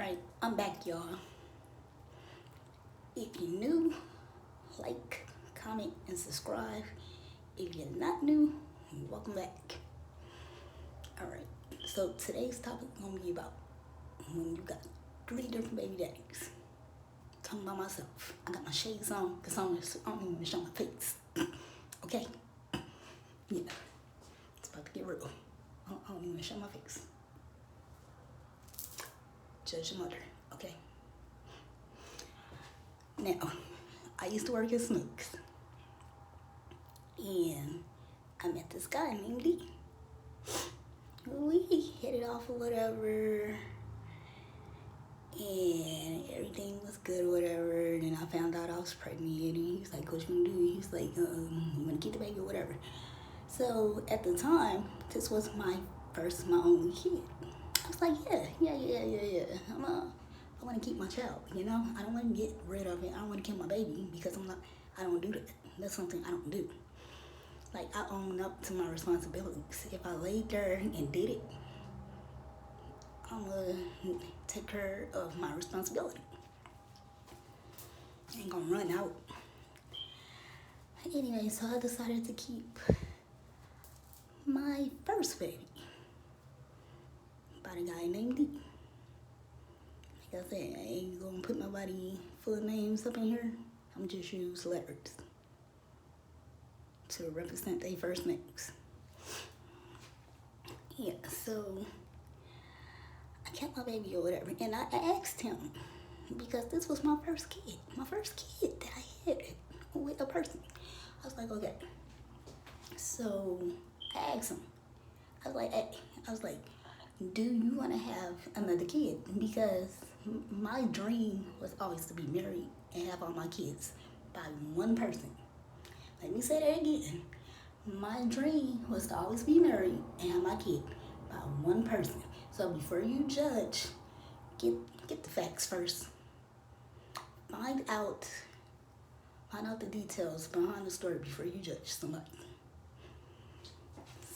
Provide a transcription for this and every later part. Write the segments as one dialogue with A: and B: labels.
A: Alright, I'm back, y'all. If you're new, like, comment, and subscribe. If you're not new, welcome back. Alright, so today's topic is going to be about when you got 3 different baby daddies. Talking about myself. I got my shades on because I don't even show my face. Okay? Yeah, it's about to get real. I don't even show my face. Judge your mother, okay? Now, I used to work at Snooks, and I met this guy named D. We hit it off or whatever, and everything was good or whatever. And then I found out I was pregnant, and he was like, "What you gonna do?" He's like, "You wanna keep the baby or whatever." So at the time, this was my only kid. I was like, yeah. I want to keep my child, you know? I don't want to get rid of it. I don't want to kill my baby because I don't do that. That's something I don't do. Like, I own up to my responsibilities. If I laid there and did it, I'm going to take care of my responsibility. I ain't going to run out. Anyway, so I decided to keep my first baby by a guy named D. Like I said, I ain't gonna put nobody full names up in here. I'm just use letters to represent their first names. Yeah, so I kept my baby or whatever, and I asked him because this was my first kid that I had with a person. I was like, okay. So I asked him. I was like, do you want to have another kid? Because my dream was always to be married and have all my kids by one person. Let me say that again. My dream was to always be married and have my kid by one person. So before you judge, get the facts first. Find out the details behind the story before you judge somebody.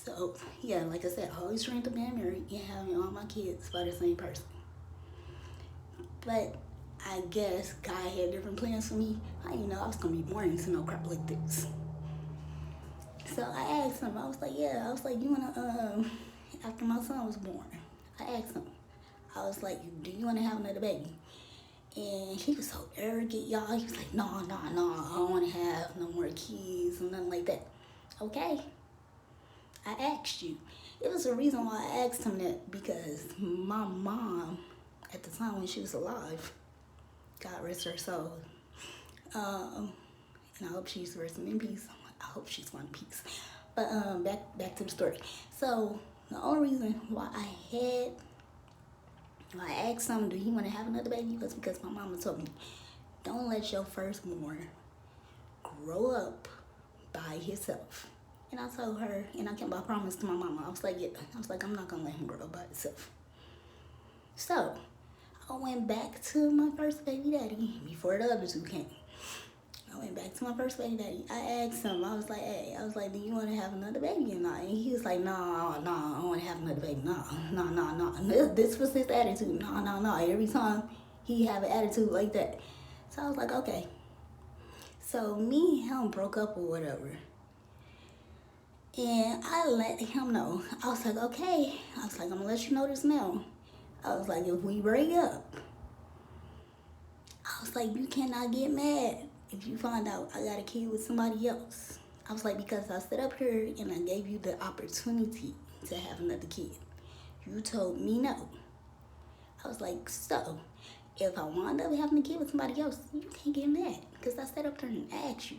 A: So, yeah, like I said, I always dreamed of being married and having all my kids by the same person. But I guess God had different plans for me. I didn't know I was going to be born into no crap like this. So I asked him, I was like, you want to, after my son was born, I asked him, I was like, do you want to have another baby? And he was so arrogant, y'all. He was like, no, I don't want to have no more kids and nothing like that. Okay. I asked you. It was a reason why I asked him that because my mom, at the time when she was alive, God rest her soul, and I hope she's resting in peace. I hope she's going in peace. But back to the story. So the only reason why I asked him, do he want to have another baby, was because my mama told me, don't let your firstborn grow up by himself. And I told her, and I kept my promise to my mama. I was like, I'm not gonna let him grow up by himself. So I went back to my first baby daddy before the other two came. I went back to my first baby daddy. I asked him, I was like, do you want to have another baby or not? And he was like, no, I don't want to have another baby. No. This was his attitude. No. Every time he have an attitude like that. So I was like, okay. So me and him broke up or whatever. And I let him know. I was like, okay. I was like, I'm going to let you know this now. I was like, if we break up, I was like, you cannot get mad if you find out I got a kid with somebody else. I was like, because I stood up here and I gave you the opportunity to have another kid. You told me no. I was like, so if I wind up having a kid with somebody else, you can't get mad because I stood up there and asked you.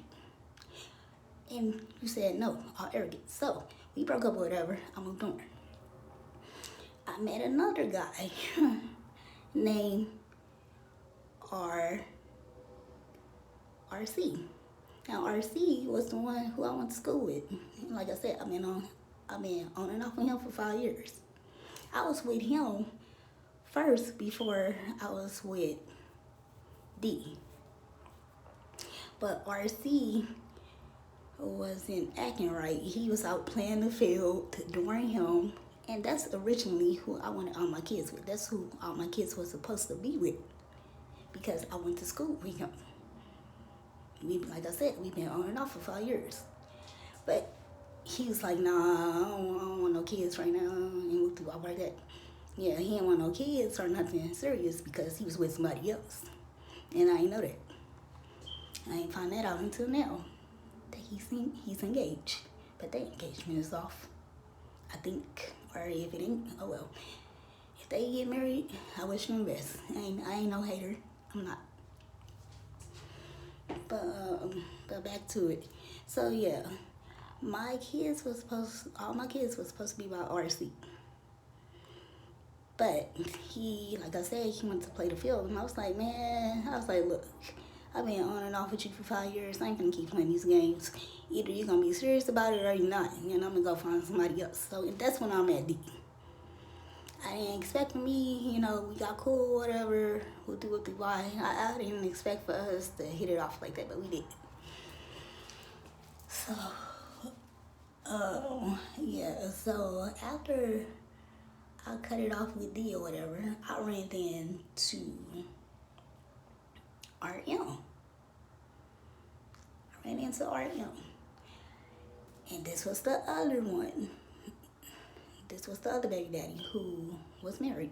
A: And you said no, all arrogant. So we broke up or whatever. I moved on. I met another guy named RC. Now RC was the one who I went to school with. Like I said, I've been on and off with him for 5 years. I was with him first before I was with D. But RC wasn't acting right. He was out playing the field during him And that's originally who I wanted all my kids with. That's who all my kids were supposed to be with. Because I went to school with him. Like I said, we've been on and off for 5 years. But he was like, nah, I don't want no kids right now. And we threw out like that. Yeah, he didn't want no kids or nothing serious because he was with somebody else. And I didn't know that. I didn't find that out until now. That he's engaged. But that engagement is off, I think. Or if it ain't, oh well. If they get married, I wish them the best. I ain't no hater. I'm not. But back to it. So yeah, all my kids was supposed to be by RC. But he, like I said, he went to play the field. And I was like, look, I've been on and off with you for 5 years. I ain't gonna keep playing these games. Either you're gonna be serious about it or you're not. And I'm gonna go find somebody else. So that's when I'm at D. I didn't expect me, we got cool, whatever, why. I didn't expect for us to hit it off like that, but we did. So, yeah, so after I cut it off with D or whatever, I ran into RM. And this was the other one. This was the other baby daddy who was married.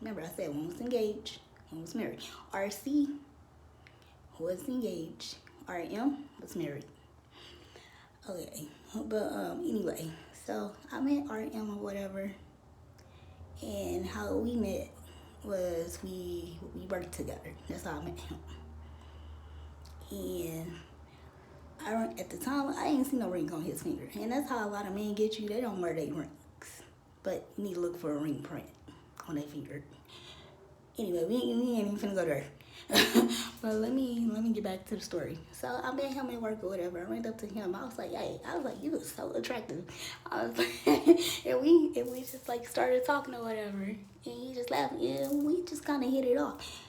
A: Remember, I said one was engaged, one was married. RC was engaged. RM was married. Okay, but anyway, so I met RM or whatever, and how we met was we worked together. That's how I met him. And at the time, I ain't seen no ring on his finger. And that's how a lot of men get you. They don't wear their rings. But you need to look for a ring print on their finger. Anyway, we ain't even finna go there. But let me get back to the story. So I met him at work or whatever. I went up to him. I was like, you look so attractive. I was like, and we just like started talking or whatever. And he just laughed. And we just kind of hit it off.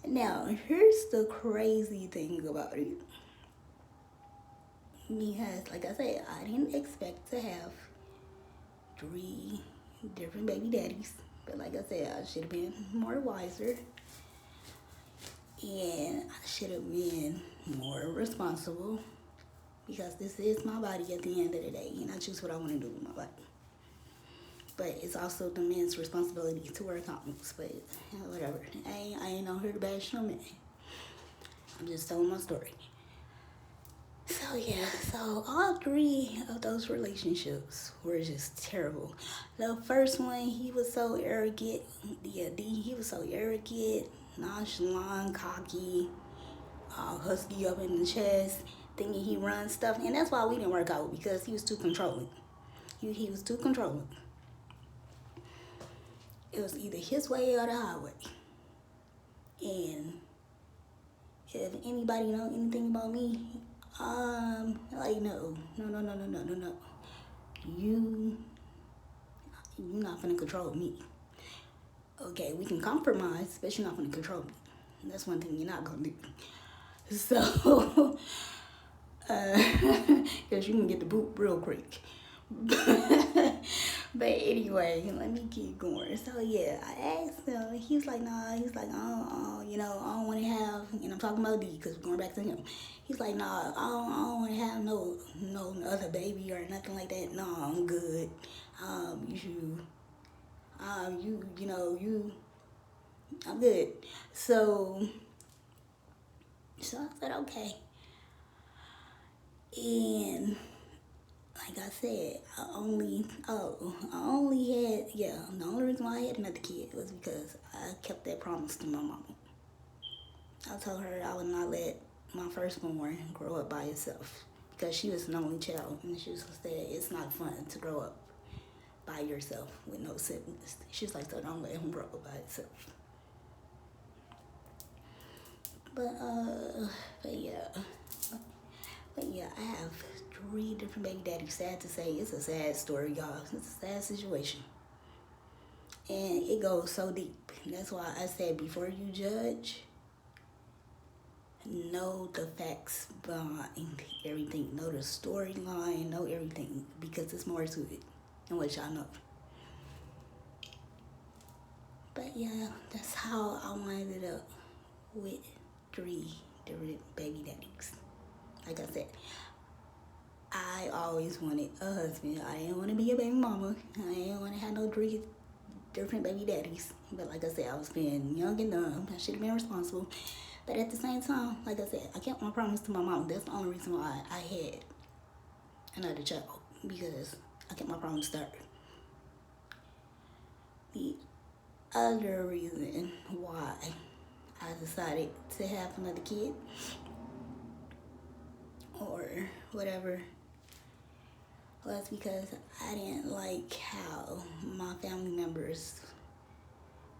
A: Now, here's the crazy thing about it. Because, like I said, I didn't expect to have 3 different baby daddies. But like I said, I should have been more wiser. And I should have been more responsible. Because this is my body at the end of the day. And I choose what I want to do with my body. But it's also the man's responsibility to wear condoms. But whatever. I ain't on here to bash no man. I'm just telling my story. So yeah, so all 3 of those relationships were just terrible. The first one, he was so arrogant. Yeah, D, he was so arrogant, nonchalant, cocky, husky up in the chest, thinking he runs stuff. And that's why we didn't work out, because he was too controlling. He was too controlling. It was either his way or the highway. And if anybody know anything about me, like no. You're not gonna control me. Okay, we can compromise, but you're not gonna control me. That's one thing you're not gonna do. So, because you can get the boot real quick. But anyway, let me keep going. So yeah, I asked him. He was like, nah. He's like, I don't want to have. And I'm talking about D, because we're going back to him. He's like, nah, I don't want to have no other baby or nothing like that. No, I'm good. I'm good. So I said, okay. And like I said, the only reason why I had another kid was because I kept that promise to my mama. I told her I would not let my firstborn grow up by herself, because she was an only child, and she was said it's not fun to grow up by yourself with no siblings. She's like, so don't let him grow up by himself. But yeah, I have 3 different baby daddies. Sad to say, it's a sad story, y'all. It's a sad situation. And it goes so deep. That's why I said, before you judge, know the facts behind everything. Know the storyline, know everything, because there's more to it. and what y'all know. But yeah, that's how I ended up with 3 different baby daddies. Like I said, I always wanted a husband. I didn't want to be a baby mama. I didn't want to have no 3 different baby daddies. But like I said, I was being young and dumb. I should have been responsible. But at the same time, like I said, I kept my promise to my mom. That's the only reason why I had another child, because I kept my promise to her. The other reason why I decided to have another kid or whatever was because I didn't like how my family members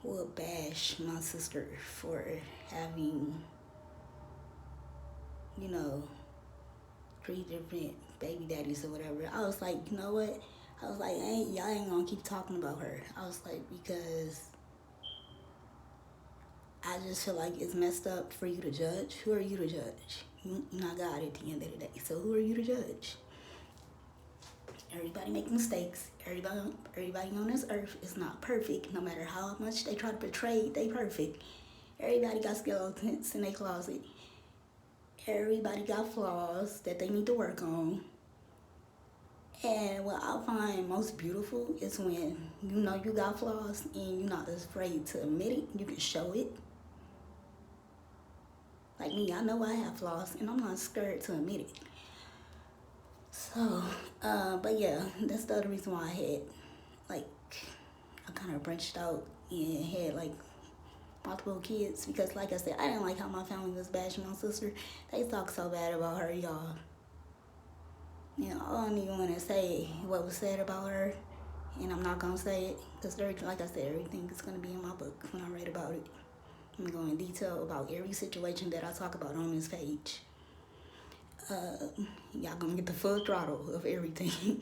A: would bash my sister for having, 3 different baby daddies or whatever. I was like, you know what? I was like, y'all ain't gonna keep talking about her. I was like, because I just feel like it's messed up for you to judge. Who are you to judge? You're not God at the end of the day. So who are you to judge? Everybody make mistakes. Everybody on this earth is not perfect. No matter how much they try to portray they perfect. Everybody got skeletons in their closet. Everybody got flaws that they need to work on. And what I find most beautiful is when you know you got flaws and you're not afraid to admit it. You can show it. Like me, I know I have flaws and I'm not scared to admit it. So, but yeah, that's the other reason why I kind of branched out and had multiple kids, because like I said, I didn't like how my family was bashing my sister. They talk so bad about her, y'all. I don't even want to say what was said about her, and I'm not gonna say it because, like I said, everything is gonna be in my book when I write about it. I'm gonna go in detail about every situation that I talk about on this page. Y'all gonna get the full throttle of everything.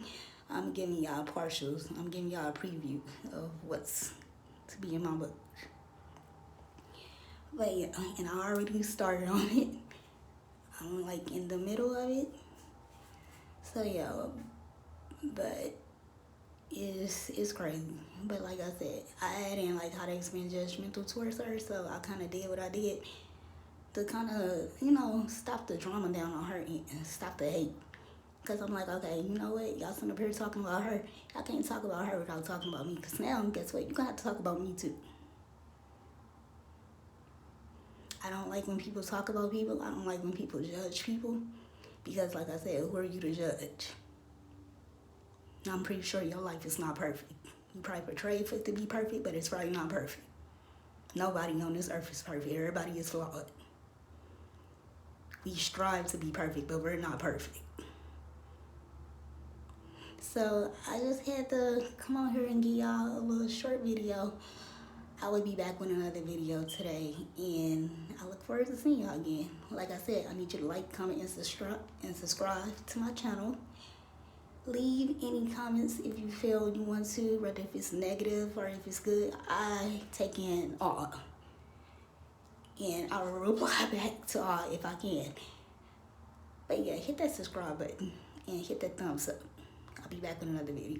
A: I'm giving y'all partials. I'm giving y'all a preview of what's to be in my book. But yeah, and I already started on it. I'm in the middle of it. So yeah, but it's crazy. But like I said, I didn't like how they been judgmental towards her, so I kind of did what I did to kind of, stop the drama down on her and stop the hate. Because I'm like, okay, you know what? Y'all sitting up here talking about her. Y'all can't talk about her without talking about me. Because now, guess what? You're going to have to talk about me too. I don't like when people talk about people. I don't like when people judge people. Because like I said, who are you to judge? I'm pretty sure your life is not perfect. You probably portray for it to be perfect, but it's probably not perfect. Nobody on this earth is perfect. Everybody is flawed. We strive to be perfect, but we're not perfect. So I just had to come on here and give y'all a little short video. I will be back with another video today, and I look forward to seeing y'all again. Like I said, I need you to like, comment, and subscribe to my channel. Leave any comments if you feel you want to, whether if it's negative or if it's good. I take in all, and I will reply back to all if I can. But yeah, hit that subscribe button and hit that thumbs up. I'll be back with another video.